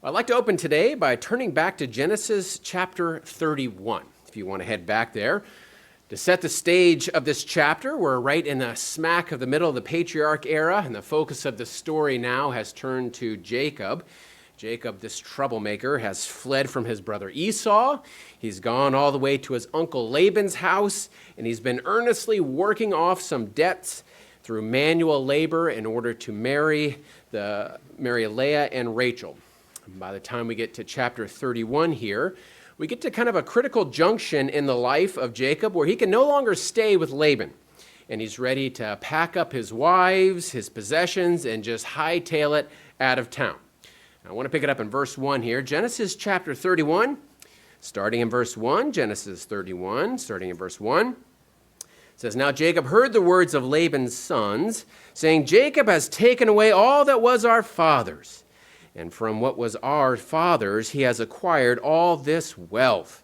I'd like to open today by turning back to Genesis chapter 31. If you want to head back there. To set the stage of this chapter, we're right in the smack of the middle of the patriarch era, and the focus of the story now has turned to Jacob. Jacob, this troublemaker, has fled from his brother Esau. He's gone all the way to his uncle Laban's house, and he's been earnestly working off some debts through manual labor in order to marry Leah and Rachel. By the time we get to chapter 31 here, we get to kind of a critical junction in the life of Jacob where he can no longer stay with Laban. And he's ready to pack up his wives, his possessions, and just hightail it out of town. I want to pick it up in verse 1 here. Genesis chapter 31, starting in verse 1. Genesis 31, starting in verse 1. It says, "Now Jacob heard the words of Laban's sons, saying, Jacob has taken away all that was our father's. And from what was our father's, he has acquired all this wealth.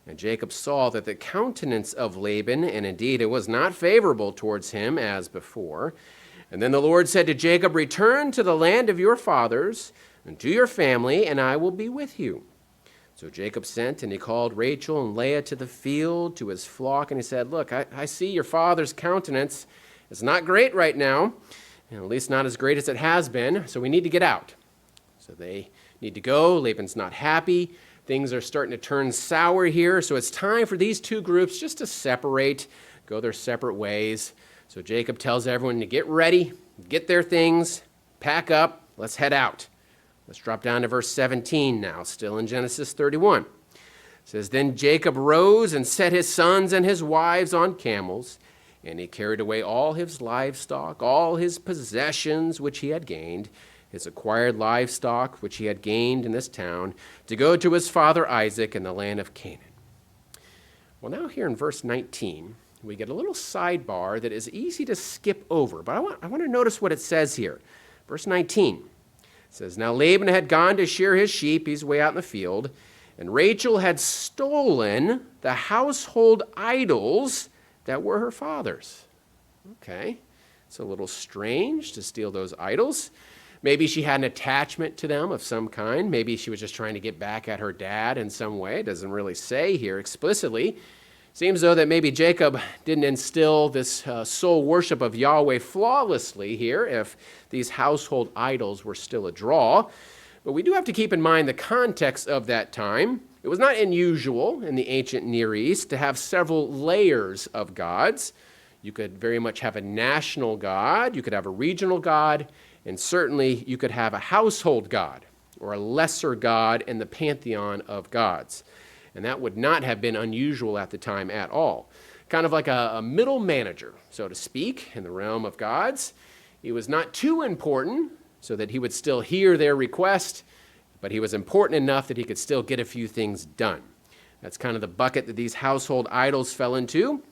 And Jacob saw that the countenance of Laban, and indeed it was not favorable towards him as before. And then the Lord said to Jacob, Return to the land of your fathers, and to your family, and I will be with you. So Jacob sent, and he called Rachel and Leah to the field, to his flock, and he said, Look, I see your father's countenance. It's not great right now, and at least not as great as it has been, so we need to get out. So they need to go. Laban's not happy. Things are starting to turn sour here. So it's time for these two groups just to separate, go their separate ways. So Jacob tells everyone to get ready, get their things, pack up, let's head out. Let's drop down to verse 17 now, still in Genesis 31. It says, Then Jacob rose and set his sons and his wives on camels, and he carried away all his livestock, all his possessions which he had gained, his acquired livestock, which he had gained in this town, to go to his father Isaac in the land of Canaan. Well, now here in verse 19, we get a little sidebar that is easy to skip over, but I want to notice what it says here. Verse 19, it says, Now Laban had gone to shear his sheep, he's way out in the field, and Rachel had stolen the household idols that were her father's. Okay, it's a little strange to steal those idols. Maybe she had an attachment to them of some kind. Maybe she was just trying to get back at her dad in some way. It doesn't really say here explicitly. Seems though that maybe Jacob didn't instill this soul worship of Yahweh flawlessly here if these household idols were still a draw. But we do have to keep in mind the context of that time. It was not unusual in the ancient Near East to have several layers of gods. You could very much have a national god. You could have a regional god. And certainly you could have a household god or a lesser god in the pantheon of gods. And that would not have been unusual at the time at all. Kind of like a middle manager, so to speak, in the realm of gods. He was not too important so that he would still hear their request, but he was important enough that he could still get a few things done. That's kind of the bucket that these household idols fell into.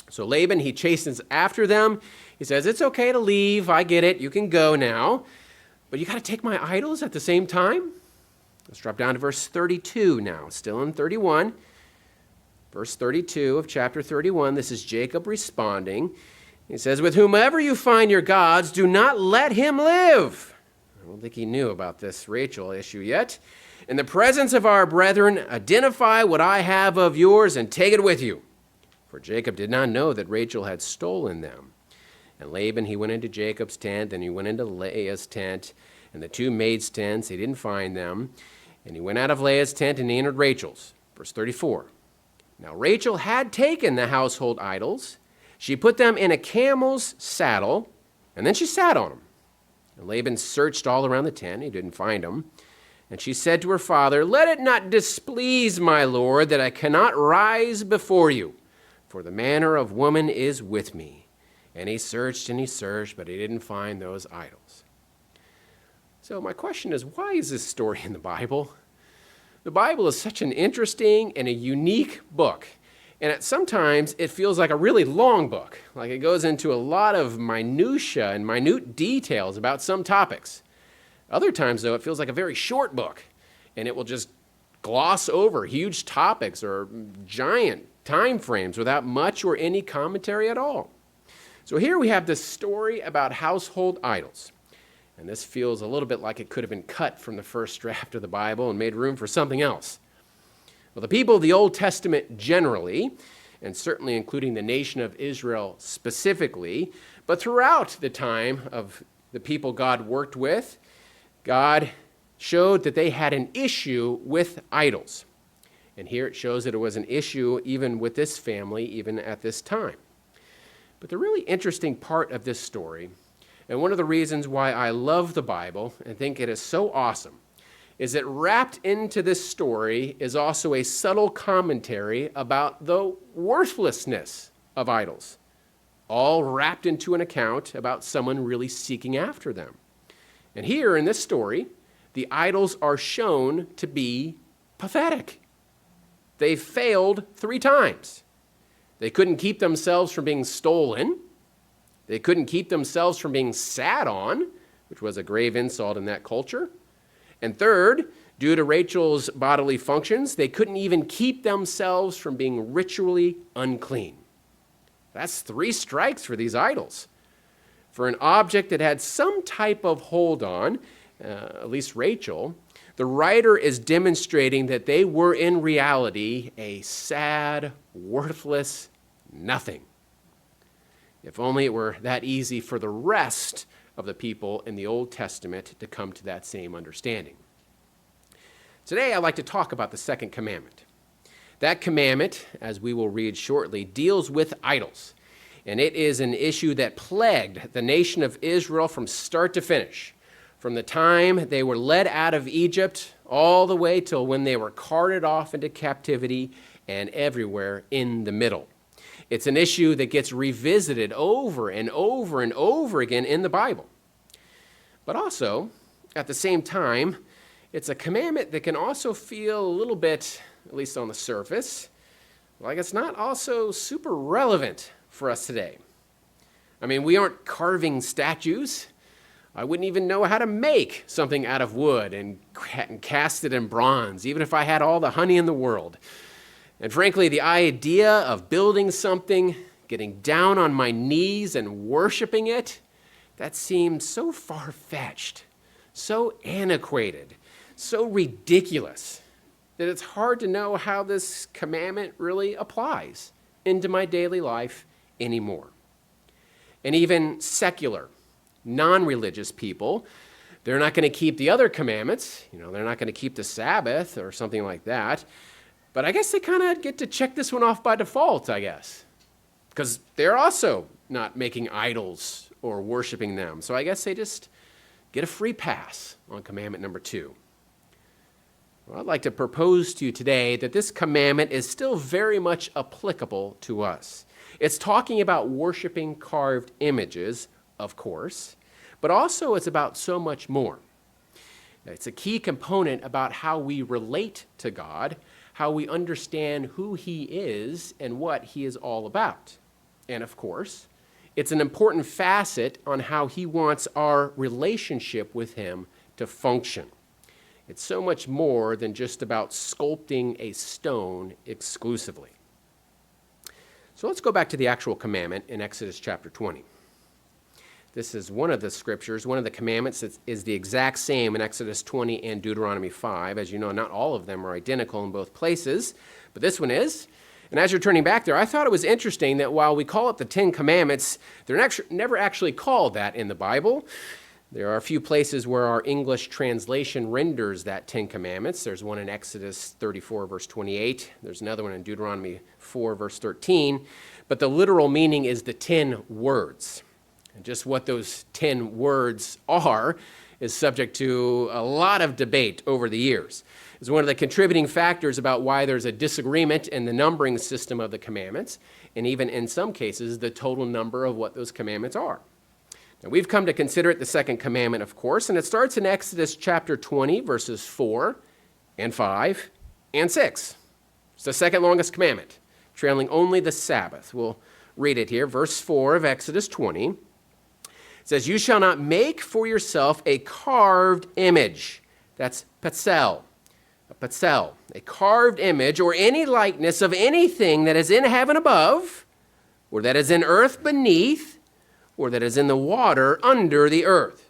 So Laban, he chastens after them. He says, It's okay to leave. I get it. You can go now. But you got to take my idols at the same time? Let's drop down to verse 32 now, still in 31. Verse 32 of chapter 31, this is Jacob responding. He says, With whomever you find your gods, do not let him live. I don't think he knew about this Rachel issue yet. In the presence of our brethren, identify what I have of yours and take it with you. For Jacob did not know that Rachel had stolen them. And Laban, he went into Jacob's tent, and he went into Leah's tent, and the two maids' tents. He didn't find them. And he went out of Leah's tent, and he entered Rachel's. Verse 34. Now Rachel had taken the household idols. She put them in a camel's saddle, and then she sat on them. And Laban searched all around the tent. He didn't find them. And she said to her father, Let it not displease my lord that I cannot rise before you. For the manner of woman is with me. And he searched, but he didn't find those idols. So my question is, why is this story in the Bible? The Bible is such an interesting and a unique book. And sometimes it feels like a really long book. Like it goes into a lot of minutia and minute details about some topics. Other times, though, it feels like a very short book. And it will just gloss over huge topics or giant time frames without much or any commentary at all. So here we have this story about household idols. And this feels a little bit like it could have been cut from the first draft of the Bible and made room for something else. Well, the people of the Old Testament generally, and certainly including the nation of Israel specifically, but throughout the time of the people God worked with, God showed that they had an issue with idols. And here it shows that it was an issue even with this family, even at this time. But the really interesting part of this story, and one of the reasons why I love the Bible and think it is so awesome, is that wrapped into this story is also a subtle commentary about the worthlessness of idols, all wrapped into an account about someone really seeking after them. And here in this story, the idols are shown to be pathetic. They failed 3 times. They couldn't keep themselves from being stolen. They couldn't keep themselves from being sat on, which was a grave insult in that culture. And third, due to Rachel's bodily functions, they couldn't even keep themselves from being ritually unclean. That's 3 strikes for these idols. For an object that had some type of hold on, at least Rachel, the writer is demonstrating that they were in reality a sad, worthless nothing. If only it were that easy for the rest of the people in the Old Testament to come to that same understanding. Today, I'd like to talk about the second commandment. That commandment, as we will read shortly, deals with idols, and it is an issue that plagued the nation of Israel from start to finish, from the time they were led out of Egypt all the way till when they were carted off into captivity and everywhere in the middle. It's an issue that gets revisited over and over and over again in the Bible. But also, at the same time, it's a commandment that can also feel a little bit, at least on the surface, like it's not also super relevant for us today. I mean, we aren't carving statues. I wouldn't even know how to make something out of wood and cast it in bronze, even if I had all the honey in the world. And frankly, the idea of building something, getting down on my knees and worshiping it, that seems so far-fetched, so antiquated, so ridiculous, that it's hard to know how this commandment really applies into my daily life anymore. And even secular, non-religious people, they're not going to keep the other commandments. They're not going to keep the Sabbath or something like that. But I guess they kind of get to check this one off by default, I guess, because they're also not making idols or worshiping them. So I guess they just get a free pass on commandment number 2. Well, I'd like to propose to you today that this commandment is still very much applicable to us. It's talking about worshiping carved images, of course, but also it's about so much more. It's a key component about how we relate to God, how we understand who he is and what he is all about. And of course, it's an important facet on how he wants our relationship with him to function. It's so much more than just about sculpting a stone exclusively. So let's go back to the actual commandment in Exodus chapter 20. This is one of the scriptures, one of the commandments that is the exact same in Exodus 20 and Deuteronomy 5. As you know, not all of them are identical in both places, but this one is. And as you're turning back there, I thought it was interesting that while we call it the 10 Commandments, they're never actually called that in the Bible. There are a few places where our English translation renders that 10 Commandments. There's one in Exodus 34, verse 28. There's another one in Deuteronomy 4, verse 13. But the literal meaning is the 10 words. And just what those 10 words are is subject to a lot of debate over the years. It's one of the contributing factors about why there's a disagreement in the numbering system of the commandments, and even in some cases, the total number of what those commandments are. Now, we've come to consider it the second commandment, of course, and it starts in Exodus chapter 20, verses 4 and 5 and 6. It's the second longest commandment, trailing only the Sabbath. We'll read it here, verse 4 of Exodus 20. It says, "You shall not make for yourself a carved image." That's patzel. A patzel, a carved image or any likeness of anything that is in heaven above, or that is in earth beneath, or that is in the water under the earth.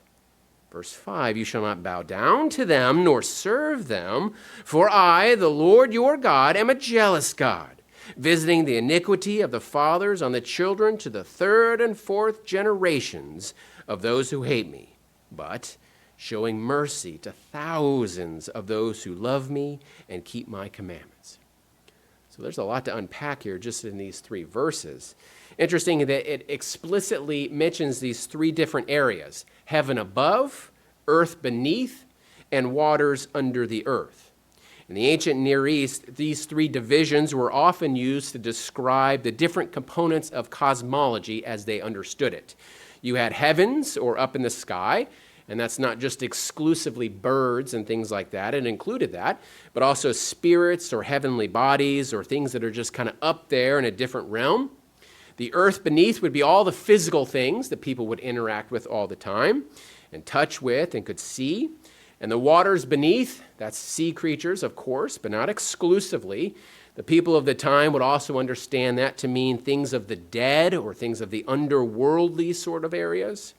Verse 5, you shall not bow down to them nor serve them, for I, the Lord your God, am a jealous God, visiting the iniquity of the fathers on the children to the third and fourth generations of those who hate me, but showing mercy to thousands of those who love me and keep my commandments. So there's a lot to unpack here just in these 3 verses. Interesting that it explicitly mentions these 3 different areas: heaven above, earth beneath, and waters under the earth. In the ancient Near East, these 3 divisions were often used to describe the different components of cosmology as they understood it. You had heavens, or up in the sky, and that's not just exclusively birds and things like that. It included that, but also spirits or heavenly bodies or things that are just kind of up there in a different realm. The earth beneath would be all the physical things that people would interact with all the time and touch with and could see. And the waters beneath, that's sea creatures, of course, but not exclusively. The people of the time would also understand that to mean things of the dead or things of the underworldly sort of areas.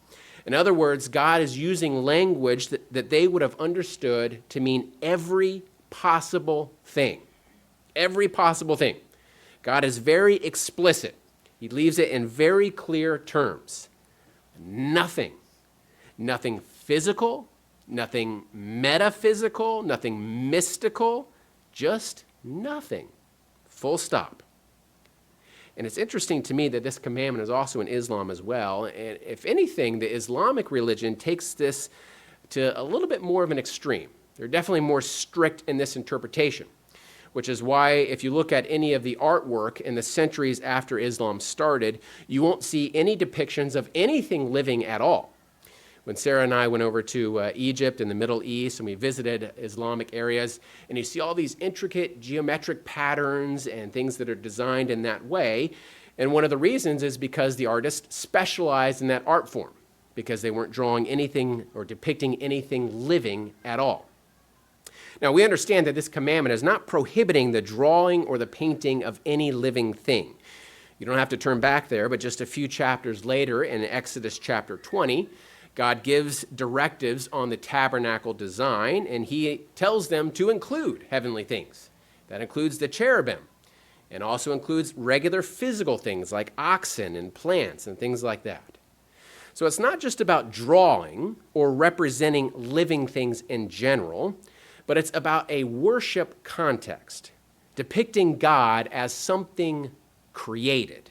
In other words, God is using language that they would have understood to mean every possible thing. Every possible thing. God is very explicit. He leaves it in very clear terms. Nothing physical, nothing metaphysical, nothing mystical, just nothing. Full stop. And it's interesting to me that this commandment is also in Islam as well. And if anything, the Islamic religion takes this to a little bit more of an extreme. They're definitely more strict in this interpretation, which is why if you look at any of the artwork in the centuries after Islam started, you won't see any depictions of anything living at all. When Sarah and I went over to Egypt and the Middle East and we visited Islamic areas, and you see all these intricate geometric patterns and things that are designed in that way. And one of the reasons is because the artists specialized in that art form, because they weren't drawing anything or depicting anything living at all. Now, we understand that this commandment is not prohibiting the drawing or the painting of any living thing. You don't have to turn back there, but just a few chapters later in Exodus chapter 20, God gives directives on the tabernacle design, and he tells them to include heavenly things. That includes the cherubim, and also includes regular physical things like oxen and plants and things like that. So it's not just about drawing or representing living things in general, but it's about a worship context, depicting God as something created,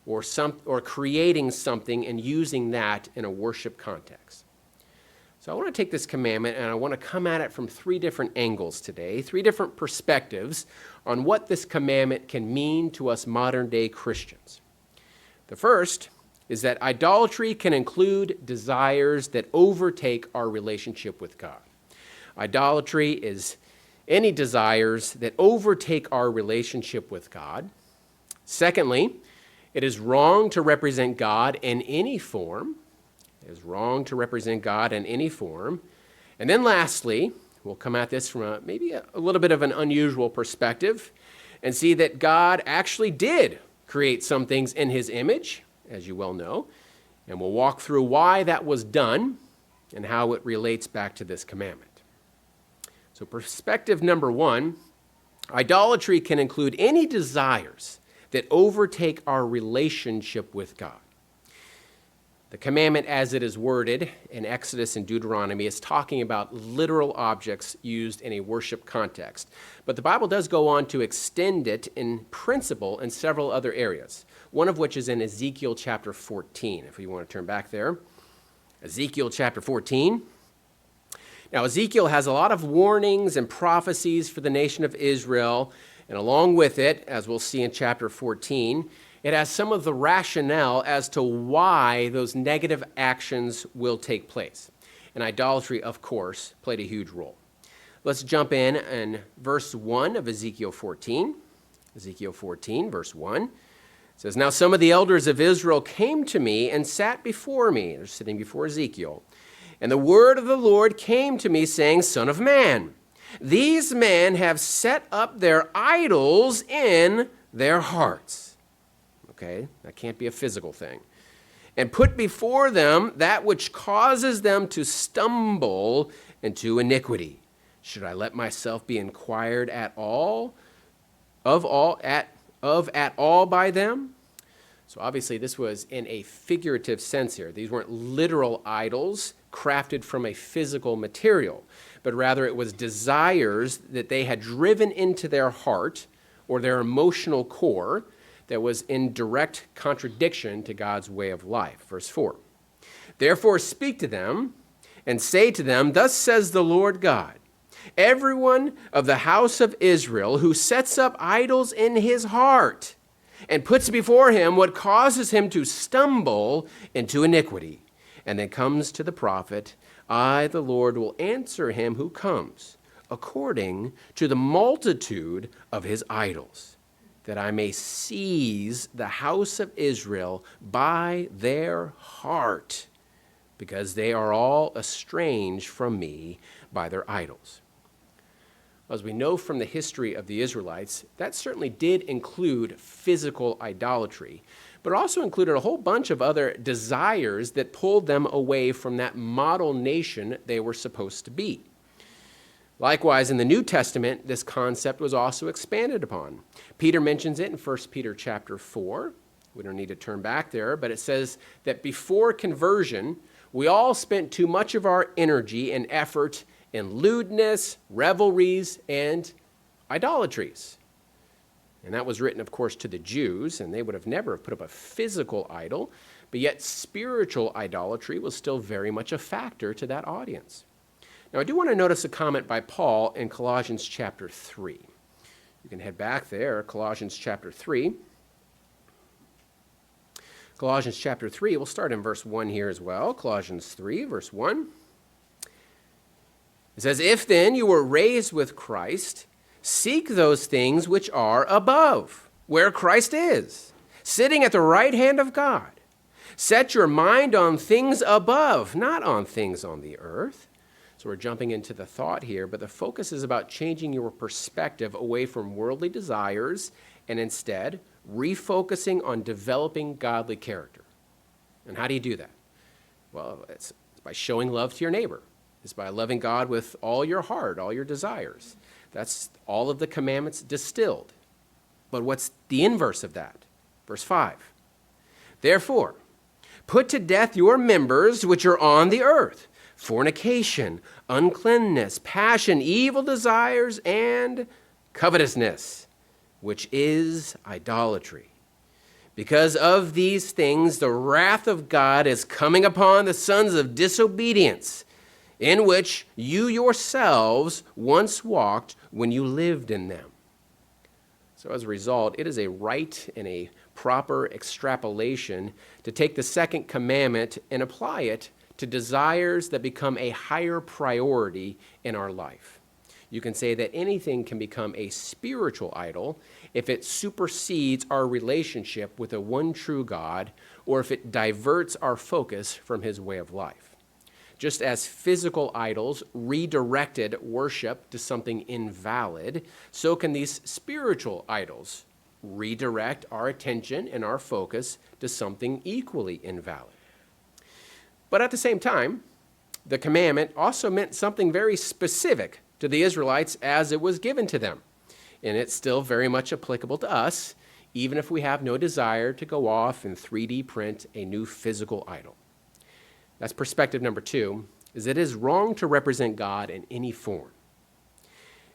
or creating something and using that in a worship context. So I want to take this commandment and I want to come at it from 3 different angles today, 3 different perspectives on what this commandment can mean to us modern day Christians. The first is that idolatry can include desires that overtake our relationship with God. Idolatry is any desires that overtake our relationship with God. Secondly, it is wrong to represent God in any form. It is wrong to represent God in any form. And then lastly, we'll come at this from maybe a little bit of an unusual perspective and see that God actually did create some things in his image, as you well know. And we'll walk through why that was done and how it relates back to this commandment. So perspective number 1, idolatry can include any desires that overtake our relationship with God. The commandment as it is worded in Exodus and Deuteronomy is talking about literal objects used in a worship context. But the Bible does go on to extend it in principle in several other areas, one of which is in Ezekiel chapter 14, if you want to turn back there. Ezekiel chapter 14. Now, Ezekiel has a lot of warnings and prophecies for the nation of Israel, and along with it, as we'll see in chapter 14, it has some of the rationale as to why those negative actions will take place. And idolatry, of course, played a huge role. Let's jump in verse 1 of Ezekiel 14. Ezekiel 14, verse 1. It says, "Now some of the elders of Israel came to me and sat before me." They're sitting before Ezekiel. "And the word of the Lord came to me, saying, Son of man, these men have set up their idols in their hearts." Okay, that can't be a physical thing. and put before them that which causes them to stumble into iniquity. Should I let myself be inquired at all by them? So obviously this was in a figurative sense here. These weren't literal idols crafted from a physical material, but rather it was desires that they had driven into their heart or their emotional core that was in direct contradiction to God's way of life. Verse 4, therefore speak to them and say to them, thus says the Lord God, everyone of the house of Israel who sets up idols in his heart and puts before him what causes him to stumble into iniquity, and then comes to the prophet, I, the Lord, will answer him who comes according to the multitude of his idols, that I may seize the house of Israel by their heart, because they are all estranged from me by their idols. As we know from the history of the Israelites, that certainly did include physical idolatry, but also included a whole bunch of other desires that pulled them away from that model nation they were supposed to be. Likewise, in the New Testament, this concept was also expanded upon. Peter mentions it in 1 Peter chapter 4. We don't need to turn back there, but it says that before conversion, we all spent too much of our energy and effort in lewdness, revelries, and idolatries. And that was written, of course, to the Jews, and they would have never put up a physical idol, but yet spiritual idolatry was still very much a factor to that audience. Now, I do want to notice a comment by Paul in Colossians chapter 3. You can head back there, Colossians chapter 3. Colossians chapter 3, we'll start in verse 1 here as well. Colossians 3, verse 1. It says, if then you were raised with Christ, seek those things which are above, where Christ is, sitting at the right hand of God. Set your mind on things above, not on things on the earth. So we're jumping into the thought here, but the focus is about changing your perspective away from worldly desires and instead refocusing on developing godly character. And how do you do that? Well, it's by showing love to your neighbor. It's by loving God with all your heart, all your desires. That's all of the commandments distilled. But what's the inverse of that? Verse 5. Therefore, put to death your members which are on the earth, fornication, uncleanness, passion, evil desires, and covetousness, which is idolatry. Because of these things, the wrath of God is coming upon the sons of disobedience, in which you yourselves once walked when you lived in them. So as a result, it is a right and a proper extrapolation to take the second commandment and apply it to desires that become a higher priority in our life. You can say that anything can become a spiritual idol if it supersedes our relationship with the one true God, or if it diverts our focus from his way of life. Just as physical idols redirected worship to something invalid, so can these spiritual idols redirect our attention and our focus to something equally invalid. But at the same time, the commandment also meant something very specific to the Israelites as it was given to them. And it's still very much applicable to us, even if we have no desire to go off and 3D print a new physical idol. That's perspective number 2, is it is wrong to represent God in any form.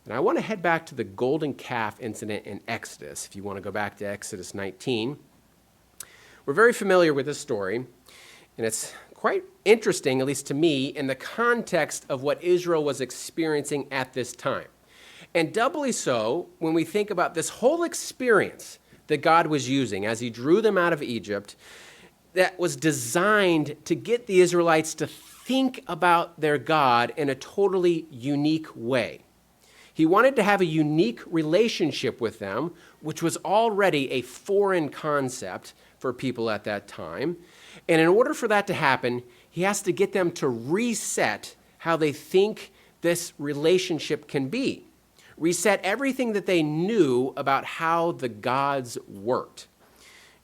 And I want to head back to the golden calf incident in Exodus, if you want to go back to Exodus 19. We're very familiar with this story, and it's quite interesting, at least to me, in the context of what Israel was experiencing at this time. And doubly so when we think about this whole experience that God was using as he drew them out of Egypt, that was designed to get the Israelites to think about their God in a totally unique way. He wanted to have a unique relationship with them, which was already a foreign concept for people at that time. And in order for that to happen, he has to get them to reset how they think this relationship can be. Reset everything that they knew about how the gods worked.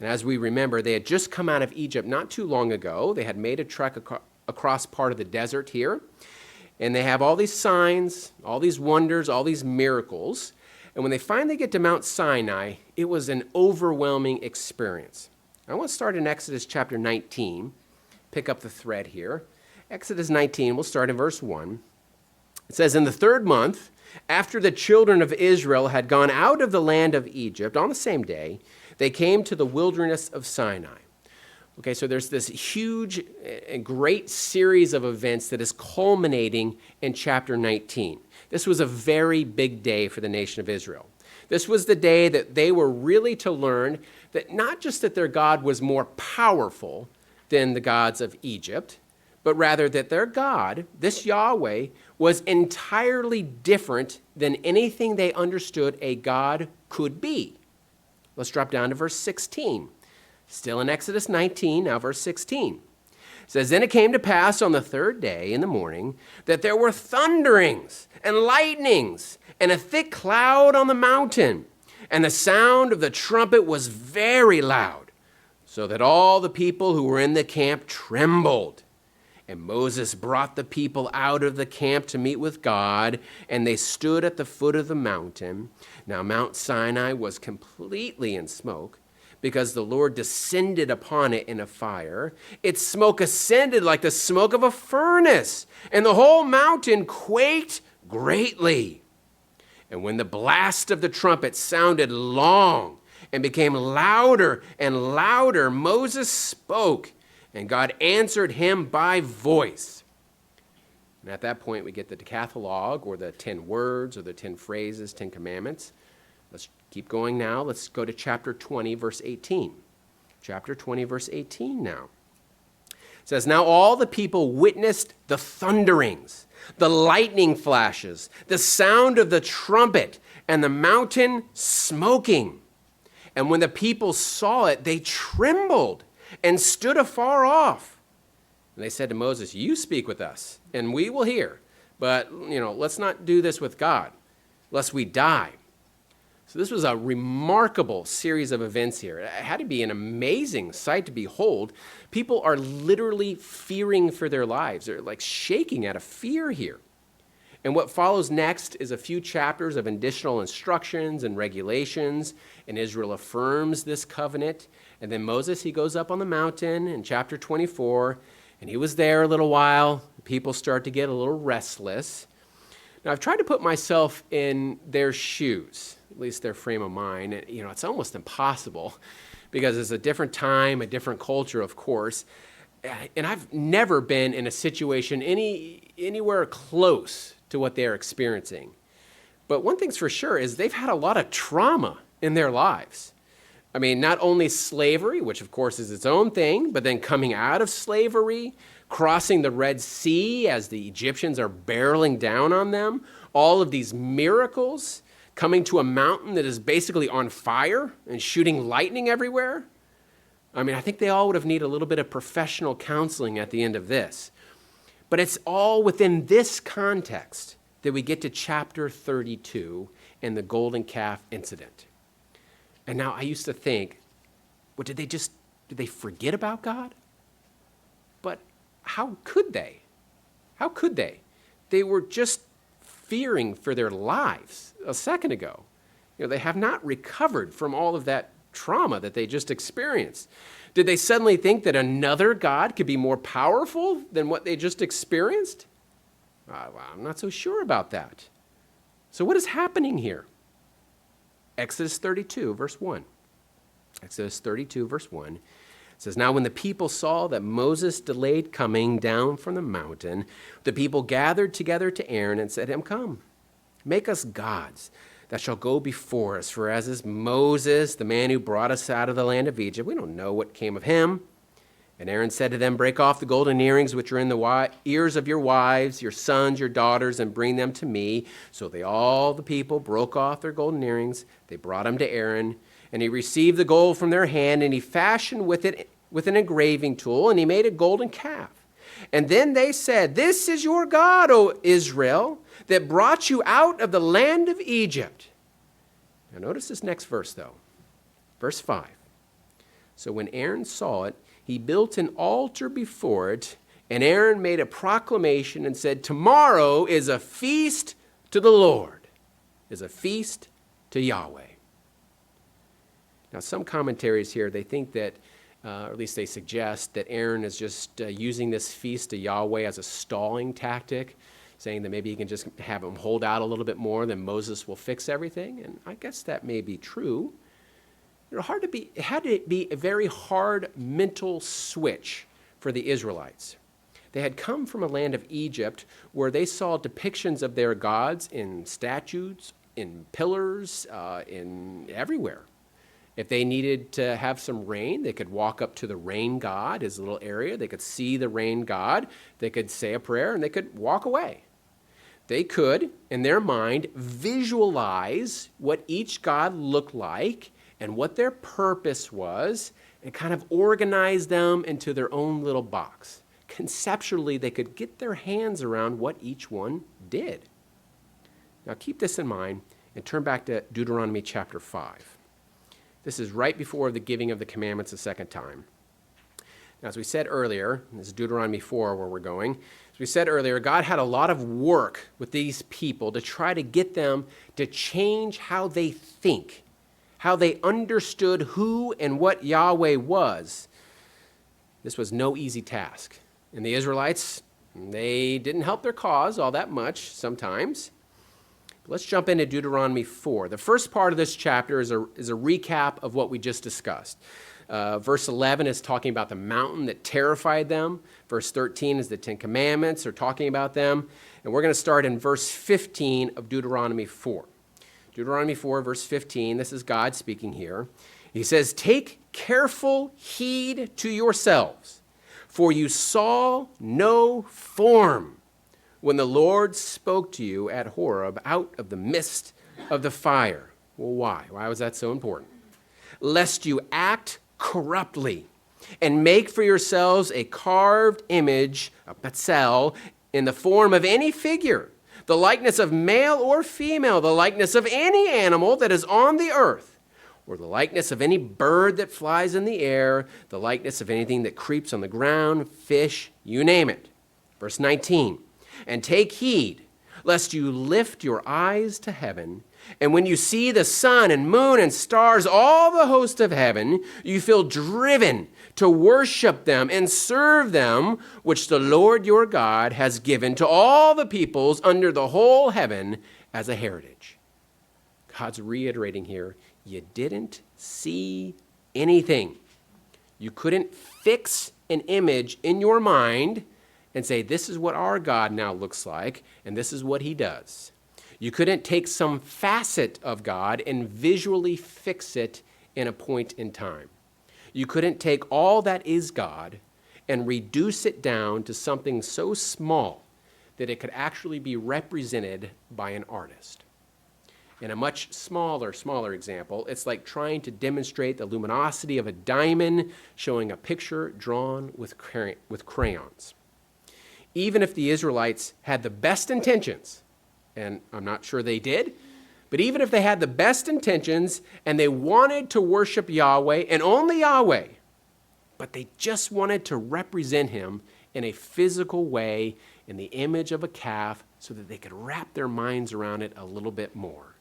And as we remember, they had just come out of Egypt not too long ago. They had made a trek across part of the desert here. And they have all these signs, all these wonders, all these miracles. And when they finally get to Mount Sinai, it was an overwhelming experience. I want to start in Exodus chapter 19, pick up the thread here. Exodus 19, we'll start in verse 1. It says, "In the 3rd month, after the children of Israel had gone out of the land of Egypt, on the same day, they came to the wilderness of Sinai." Okay, so there's this huge and great series of events that is culminating in chapter 19. This was a very big day for the nation of Israel. This was the day that they were really to learn that not just that their God was more powerful than the gods of Egypt, but rather that their God, this Yahweh, was entirely different than anything they understood a God could be. Let's drop down to verse 16. Still in Exodus 19, now verse 16. It says, "Then it came to pass on the 3rd day in the morning that there were thunderings and lightnings and a thick cloud on the mountain, and the sound of the trumpet was very loud, so that all the people who were in the camp trembled. And Moses brought the people out of the camp to meet with God, and they stood at the foot of the mountain. Now Mount Sinai was completely in smoke, because the Lord descended upon it in a fire. Its smoke ascended like the smoke of a furnace, and the whole mountain quaked greatly. And when the blast of the trumpet sounded long and became louder and louder, Moses spoke, and God answered him by voice." And at that point, we get the Decathlon, or the 10 words, or the 10 phrases, 10 commandments. Let's keep going now. Let's go to chapter 20, verse 18. Chapter 20, verse 18 now. It says, "Now all the people witnessed the thunderings, the lightning flashes, the sound of the trumpet, and the mountain smoking. And when the people saw it, they trembled and stood afar off. And they said to Moses, 'You speak with us, and we will hear. But, let's not do this with God, lest we die.'" So this was a remarkable series of events here. It had to be an amazing sight to behold. People are literally fearing for their lives. They're like shaking out of fear here. And what follows next is a few chapters of additional instructions and regulations, and Israel affirms this covenant. And then Moses, he goes up on the mountain in chapter 24, and he was there a little while. People start to get a little restless. Now, I've tried to put myself in their shoes, at least their frame of mind. It's almost impossible because it's a different time, a different culture, of course. And I've never been in a situation anywhere close to what they're experiencing. But one thing's for sure is they've had a lot of trauma in their lives. I mean, not only slavery, which of course is its own thing, but then coming out of slavery, crossing the Red Sea as the Egyptians are barreling down on them, all of these miracles, coming to a mountain that is basically on fire and shooting lightning everywhere. I mean, I think they all would have needed a little bit of professional counseling at the end of this. But it's all within this context that we get to chapter 32 and the golden calf incident. And now I used to think, well, did they forget about God? But how could they? How could they? They were just fearing for their lives a second ago. They have not recovered from all of that trauma that they just experienced. Did they suddenly think that another God could be more powerful than what they just experienced? Well, I'm not so sure about that. So what is happening here? Exodus 32, verse 1. Exodus 32, verse 1. It says, "Now when the people saw that Moses delayed coming down from the mountain, the people gathered together to Aaron and said to him, 'Come, make us gods that shall go before us. For as is Moses, the man who brought us out of the land of Egypt, we don't know what came of him.' And Aaron said to them, 'Break off the golden earrings which are in the ears of your wives, your sons, your daughters, and bring them to me.' So all the people broke off their golden earrings. They brought them to Aaron, and he received the gold from their hand, and he fashioned with it with an engraving tool, and he made a golden calf. And then they said, 'This is your God, O Israel, that brought you out of the land of Egypt.'" Now notice this next verse, though. Verse 5. So when Aaron saw it, he built an altar before it, and Aaron made a proclamation and said, "Tomorrow is a feast to the Lord, is a feast to Yahweh." Now, some commentaries here, they think that, or at least they suggest, that Aaron is just using this feast to Yahweh as a stalling tactic, saying that maybe he can just have him hold out a little bit more, then Moses will fix everything. And I guess that may be true. It had to be a very hard mental switch for the Israelites. They had come from a land of Egypt where they saw depictions of their gods in statues, in pillars, in everywhere. If they needed to have some rain, they could walk up to the rain god, his little area. They could see the rain god. They could say a prayer, and they could walk away. They could, in their mind, visualize what each god looked like and what their purpose was, and kind of organize them into their own little box. Conceptually, they could get their hands around what each one did. Now keep this in mind and turn back to Deuteronomy chapter 5. This is right before the giving of the commandments a second time. Now, as we said earlier, this is Deuteronomy 4 where we're going. As we said earlier, God had a lot of work with these people to try to get them to change how they think, how they understood who and what Yahweh was. This was no easy task. And the Israelites, they didn't help their cause all that much sometimes. Let's jump into Deuteronomy 4. The first part of this chapter is a recap of what we just discussed. Verse 11 is talking about the mountain that terrified them. Verse 13 is the Ten Commandments are talking about them. And we're going to start in verse 15 of Deuteronomy 4. Deuteronomy 4, verse 15, this is God speaking here. He says, "Take careful heed to yourselves, for you saw no form when the Lord spoke to you at Horeb out of the midst of the fire." Well, why? Why was that so important? "Lest you act corruptly and make for yourselves a carved image, a Betzel, in the form of any figure, the likeness of male or female, the likeness of any animal that is on the earth, or the likeness of any bird that flies in the air, the likeness of anything that creeps on the ground, fish, you name it." Verse 19, "And take heed, lest you lift your eyes to heaven, and when you see the sun and moon and stars, all the host of heaven, you feel driven to worship them and serve them, which the Lord your God has given to all the peoples under the whole heaven as a heritage." God's reiterating here, you didn't see anything. You couldn't fix an image in your mind and say, this is what our God now looks like, and this is what he does. You couldn't take some facet of God and visually fix it in a point in time. You couldn't take all that is God and reduce it down to something so small that it could actually be represented by an artist. In a much smaller example, it's like trying to demonstrate the luminosity of a diamond showing a picture drawn with crayons. Even if the Israelites had the best intentions, and I'm not sure they did, but even if they had the best intentions and they wanted to worship Yahweh and only Yahweh, but they just wanted to represent him in a physical way in the image of a calf so that they could wrap their minds around it a little bit more.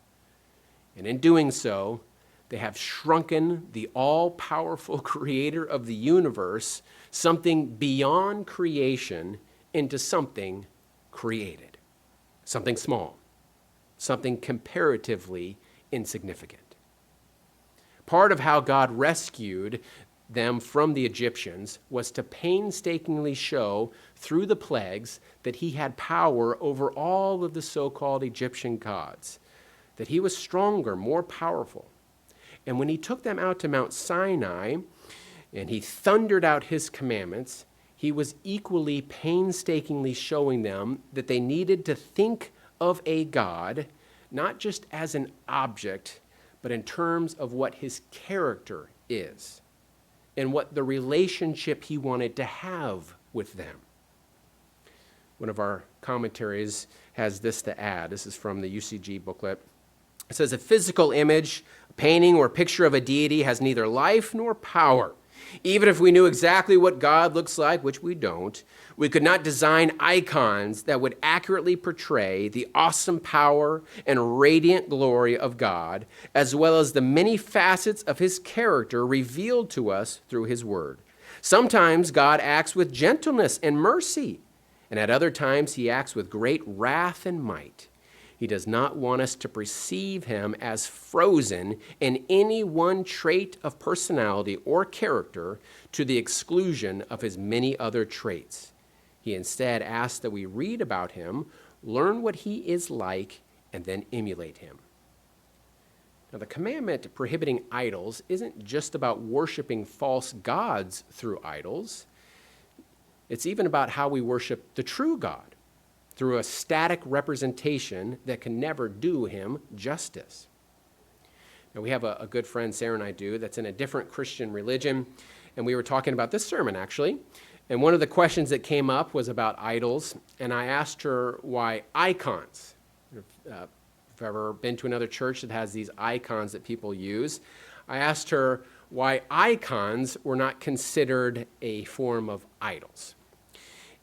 And in doing so, they have shrunken the all-powerful creator of the universe, something beyond creation, into something created, something small, something comparatively insignificant. Part of how God rescued them from the Egyptians was to painstakingly show through the plagues that he had power over all of the so-called Egyptian gods, that he was stronger, more powerful. And when he took them out to Mount Sinai and he thundered out his commandments, he was equally painstakingly showing them that they needed to think of a God not just as an object, but in terms of what his character is and what the relationship he wanted to have with them. One of our commentaries has this to add. This is from the UCG booklet. It says, "A physical image, a painting, or picture of a deity has neither life nor power. Even if we knew exactly what God looks like, which we don't, we could not design icons that would accurately portray the awesome power and radiant glory of God, as well as the many facets of his character revealed to us through his word. Sometimes God acts with gentleness and mercy, and at other times he acts with great wrath and might. He does not want us to perceive him as frozen in any one trait of personality or character to the exclusion of his many other traits. He instead asks that we read about him, learn what he is like, and then emulate him. Now, the commandment prohibiting idols isn't just about worshiping false gods through idols. It's even about how we worship the true God through a static representation that can never do him justice. Now, we have a good friend, Sarah and I do, that's in a different Christian religion, and we were talking about this sermon, actually. And one of the questions that came up was about idols, and I asked her why icons. If you've ever been to another church that has these icons that people use, I asked her why icons were not considered a form of idols.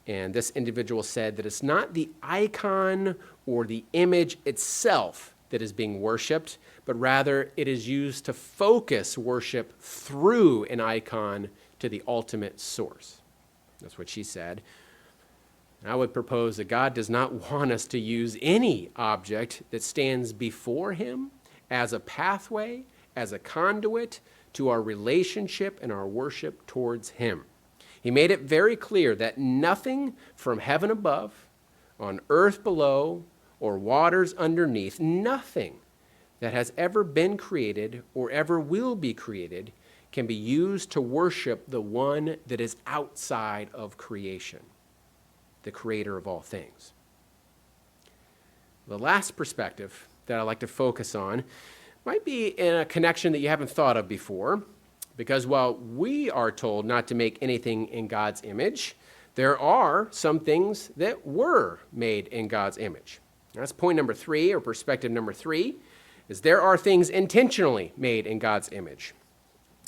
And this individual said that it's not the icon or the image itself that is being worshiped, but rather it is used to focus worship through an icon to the ultimate source. That's what she said. And I would propose that God does not want us to use any object that stands before him as a pathway, as a conduit to our relationship and our worship towards him. He made it very clear that nothing from heaven above, on earth below, or waters underneath, nothing that has ever been created or ever will be created can be used to worship the one that is outside of creation, the creator of all things. The last perspective that I'd like to focus on might be in a connection that you haven't thought of before. Because while we are told not to make anything in God's image, there are some things that were made in God's image. That's point number 3, or perspective number 3, is there are things intentionally made in God's image.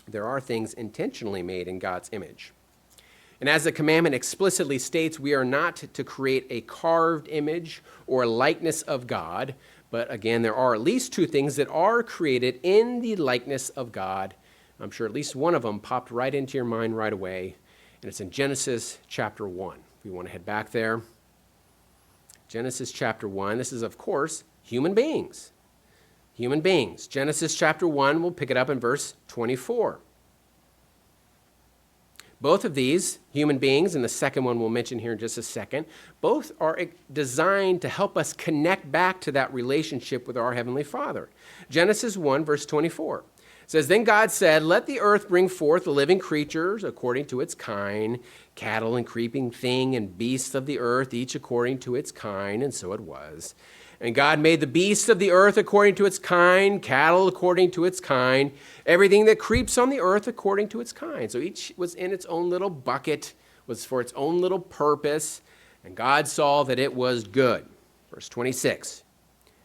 There are things intentionally made in God's image. And as the commandment explicitly states, we are not to create a carved image or likeness of God, but again, there are at least 2 things that are created in the likeness of God. I'm sure at least one of them popped right into your mind right away, and it's in Genesis chapter 1. If you want to head back there. Genesis chapter 1. This is, of course, human beings. Human beings. Genesis chapter 1, we'll pick it up in verse 24. Both of these, human beings, and the second one we'll mention here in just a second, both are designed to help us connect back to that relationship with our Heavenly Father. Genesis 1, verse 24. It says, "Then God said, let the earth bring forth the living creatures according to its kind, cattle and creeping thing and beasts of the earth, each according to its kind. And so it was. And God made the beasts of the earth according to its kind, cattle according to its kind, everything that creeps on the earth according to its kind." So each was in its own little bucket, was for its own little purpose, and God saw that it was good. Verse 26.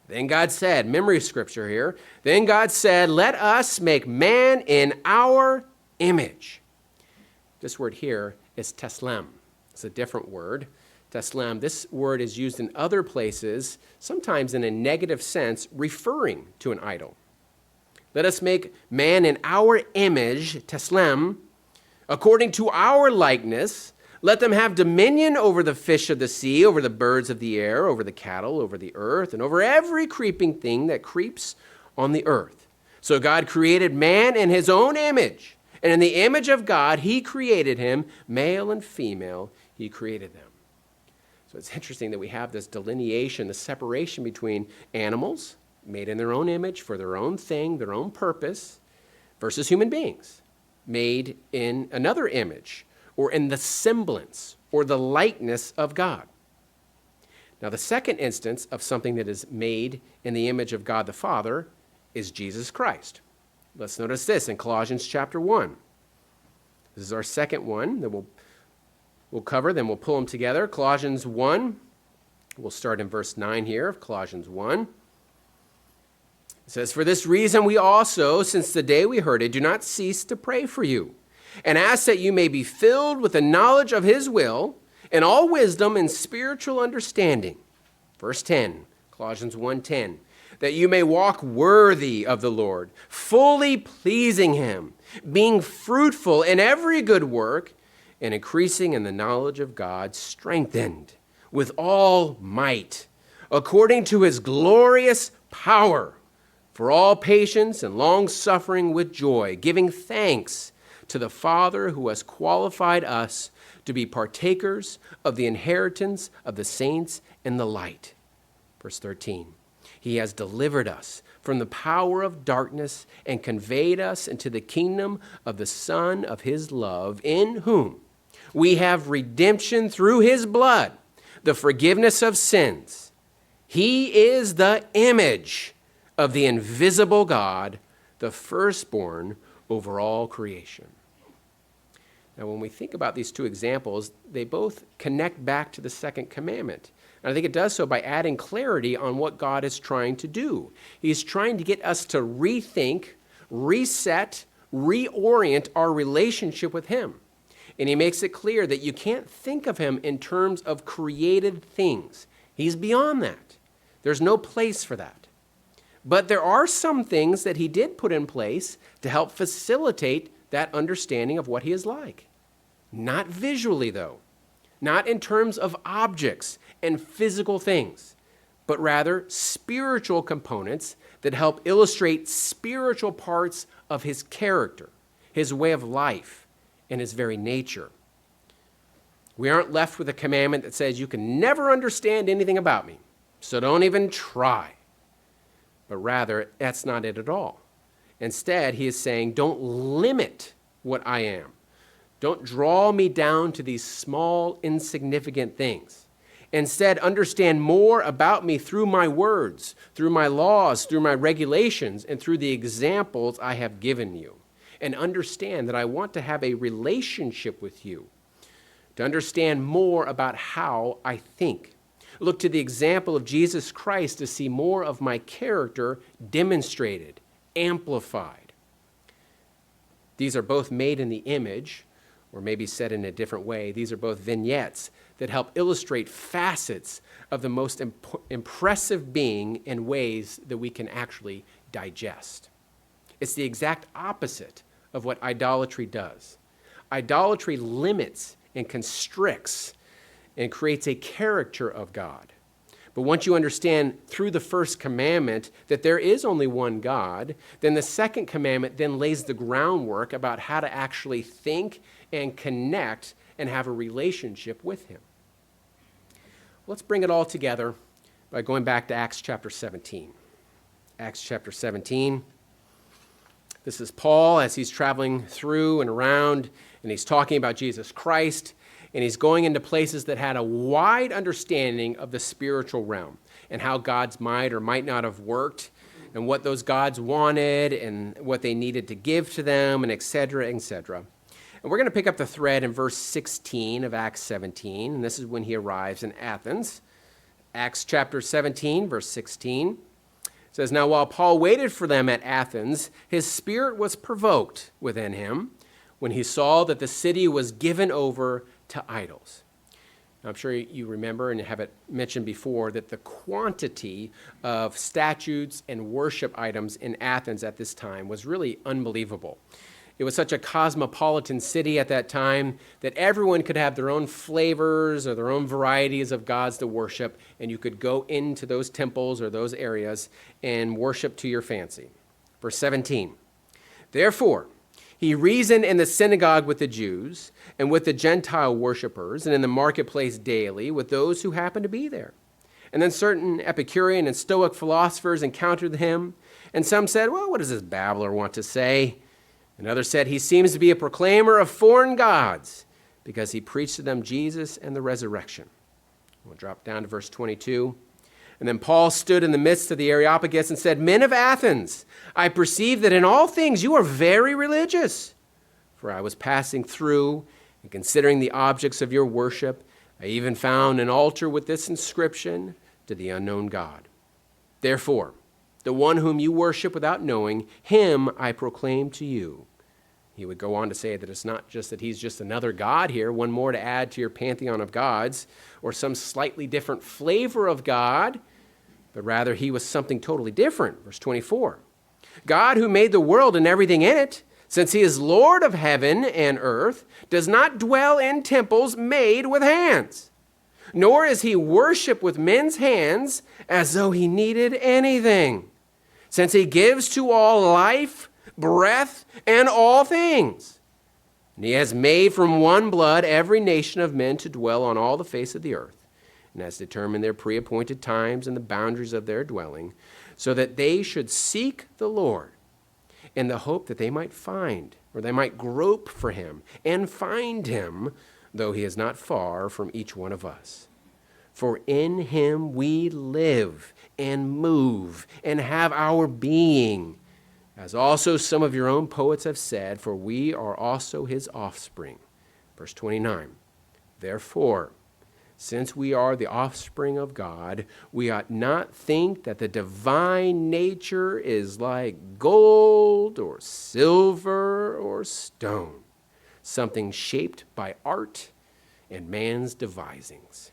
Then God said, memory scripture here, then God said, let us make man in our image. This word here is teslem. It's a different word. Teslem, this word is used in other places, sometimes in a negative sense, referring to an idol. Let us make man in our image, teslem, according to our likeness. Let them have dominion over the fish of the sea, over the birds of the air, over the cattle, over the earth, and over every creeping thing that creeps on the earth. So God created man in his own image, and in the image of God he created him, male and female, he created them. So it's interesting that we have this delineation, the separation between animals made in their own image for their own thing, their own purpose, versus human beings made in another image, or in the semblance or the likeness of God. Now, the second instance of something that is made in the image of God the Father is Jesus Christ. Let's notice this in Colossians chapter 1. This is our second one that we'll cover, then we'll pull them together. Colossians 1, we'll start in verse 9 here of Colossians 1. It says, "For this reason we also, since the day we heard it, do not cease to pray for you, and ask that you may be filled with the knowledge of his will and all wisdom and spiritual understanding. Verse 10, Colossians 1:10, that you may walk worthy of the Lord, fully pleasing him, being fruitful in every good work, and increasing in the knowledge of God, strengthened with all might, according to his glorious power, for all patience and long-suffering with joy, giving thanks to the Father who has qualified us to be partakers of the inheritance of the saints in the light. Verse 13, he has delivered us from the power of darkness and conveyed us into the kingdom of the Son of his love, in whom we have redemption through his blood, the forgiveness of sins. He is the image of the invisible God, the firstborn over all creation. Now, when we think about these two examples, they both connect back to the second commandment. And I think it does so by adding clarity on what God is trying to do. He's trying to get us to rethink, reset, reorient our relationship with him. And he makes it clear that you can't think of him in terms of created things. He's beyond that. There's no place for that. But there are some things that he did put in place to help facilitate that understanding of what he is like. Not visually, though. Not in terms of objects and physical things, but rather spiritual components that help illustrate spiritual parts of his character, his way of life, and his very nature. We aren't left with a commandment that says you can never understand anything about me, so don't even try. But rather, that's not it at all. Instead, he is saying, don't limit what I am. Don't draw me down to these small, insignificant things. Instead, understand more about me through my words, through my laws, through my regulations, and through the examples I have given you. And understand that I want to have a relationship with you, to understand more about how I think. Look to the example of Jesus Christ to see more of my character demonstrated, amplified. These are both made in the image, or maybe said in a different way, these are both vignettes that help illustrate facets of the most impressive being in ways that we can actually digest. It's the exact opposite of what idolatry does. Idolatry limits and constricts and creates a character of God. But once you understand through the first commandment that there is only one God, then the second commandment then lays the groundwork about how to actually think and connect and have a relationship with him. Let's bring it all together by going back to Acts chapter 17. Acts chapter 17. This is Paul as he's traveling through and around, and he's talking about Jesus Christ. And he's going into places that had a wide understanding of the spiritual realm and how gods might or might not have worked and what those gods wanted and what they needed to give to them, and et cetera, et cetera. And we're going to pick up the thread in verse 16 of Acts 17, and this is when he arrives in Athens. Acts chapter 17, verse 16 says, "Now while Paul waited for them at Athens, his spirit was provoked within him when he saw that the city was given over to idols." Now, I'm sure you remember and have it mentioned before that the quantity of statues and worship items in Athens at this time was really unbelievable. It was such a cosmopolitan city at that time that everyone could have their own flavors or their own varieties of gods to worship, and you could go into those temples or those areas and worship to your fancy. Verse 17, "Therefore, he reasoned in the synagogue with the Jews and with the Gentile worshipers, and in the marketplace daily with those who happened to be there. And then certain Epicurean and Stoic philosophers encountered him, and some said, 'Well, what does this babbler want to say?' And others said, 'He seems to be a proclaimer of foreign gods, because he preached to them Jesus and the resurrection.'" We'll drop down to verse 22. "And then Paul stood in the midst of the Areopagus and said, 'Men of Athens, I perceive that in all things you are very religious. For I was passing through and considering the objects of your worship. I even found an altar with this inscription, to the unknown God. Therefore, the one whom you worship without knowing, him I proclaim to you. He would go on to say that it's not just that he's just another God here, one more to add to your pantheon of gods, or some slightly different flavor of God, but rather he was something totally different. Verse 24, God who made the world and everything in it, since he is Lord of heaven and earth, does not dwell in temples made with hands, nor is he worshipped with men's hands as though he needed anything, since he gives to all life, breath, and all things. And he has made from one blood every nation of men to dwell on all the face of the earth, and has determined their pre-appointed times and the boundaries of their dwelling, so that they should seek the Lord in the hope that they might find, or they might grope for him and find him, though he is not far from each one of us. For in him we live and move and have our being, as also some of your own poets have said, for we are also his offspring. Verse 29, therefore, since we are the offspring of God, we ought not think that the divine nature is like gold or silver or stone, something shaped by art and man's devisings.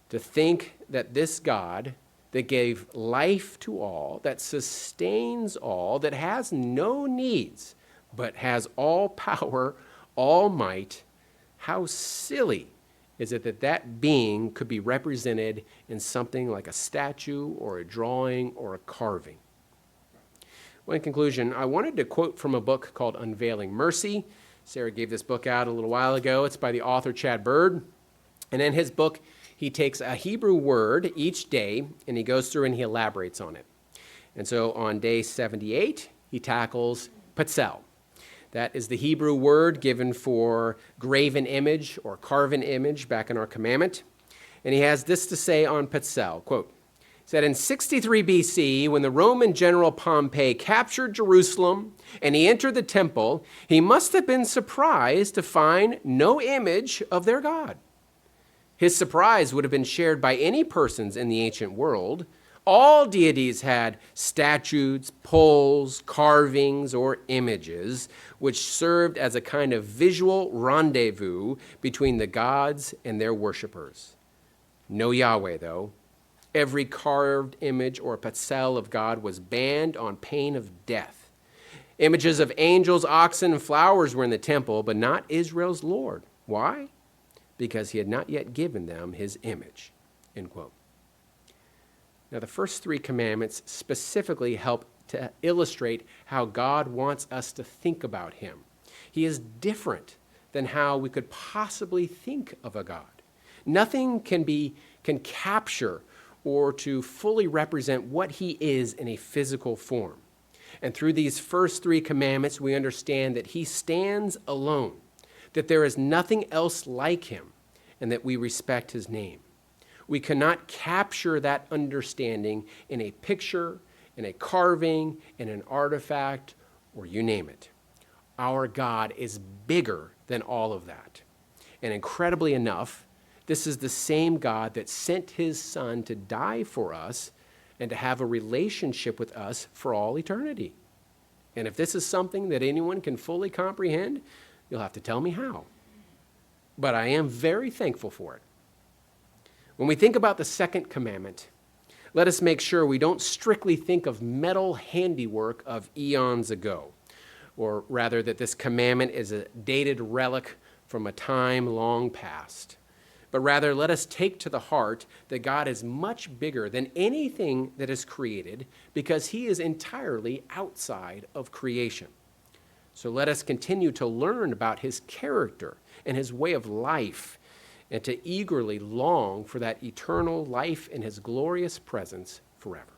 To think that this God that gave life to all, that sustains all, that has no needs, but has all power, all might, how silly is it that that being could be represented in something like a statue or a drawing or a carving? Well, in conclusion, I wanted to quote from a book called Unveiling Mercy. Sarah gave this book out a little while ago. It's by the author Chad Bird. And in his book, he takes a Hebrew word each day, and he goes through and he elaborates on it. And so on day 78, he tackles patzel. That is the Hebrew word given for graven image or carven image back in our commandment. And he has this to say on patzel, quote, he said, in 63 BC, when the Roman general Pompey captured Jerusalem and he entered the temple, he must have been surprised to find no image of their God. His surprise would have been shared by any persons in the ancient world. All deities had statues, poles, carvings, or images, which served as a kind of visual rendezvous between the gods and their worshipers. No Yahweh, though. Every carved image or patzel of God was banned on pain of death. Images of angels, oxen, and flowers were in the temple, but not Israel's Lord. Why? Because he had not yet given them his image, end quote. Now, the first three commandments specifically help to illustrate how God wants us to think about him. He is different than how we could possibly think of a God. Nothing can capture or to fully represent what he is in a physical form. And through these first three commandments, we understand that he stands alone, that there is nothing else like him, and that we respect his name. We cannot capture that understanding in a picture, in a carving, in an artifact, or you name it. Our God is bigger than all of that. And incredibly enough, this is the same God that sent his son to die for us and to have a relationship with us for all eternity. And if this is something that anyone can fully comprehend, you'll have to tell me how. But I am very thankful for it. When we think about the second commandment, let us make sure we don't strictly think of metal handiwork of eons ago, or rather that this commandment is a dated relic from a time long past. But rather, let us take to the heart that God is much bigger than anything that is created because he is entirely outside of creation. So let us continue to learn about his character and his way of life, and to eagerly long for that eternal life in his glorious presence forever.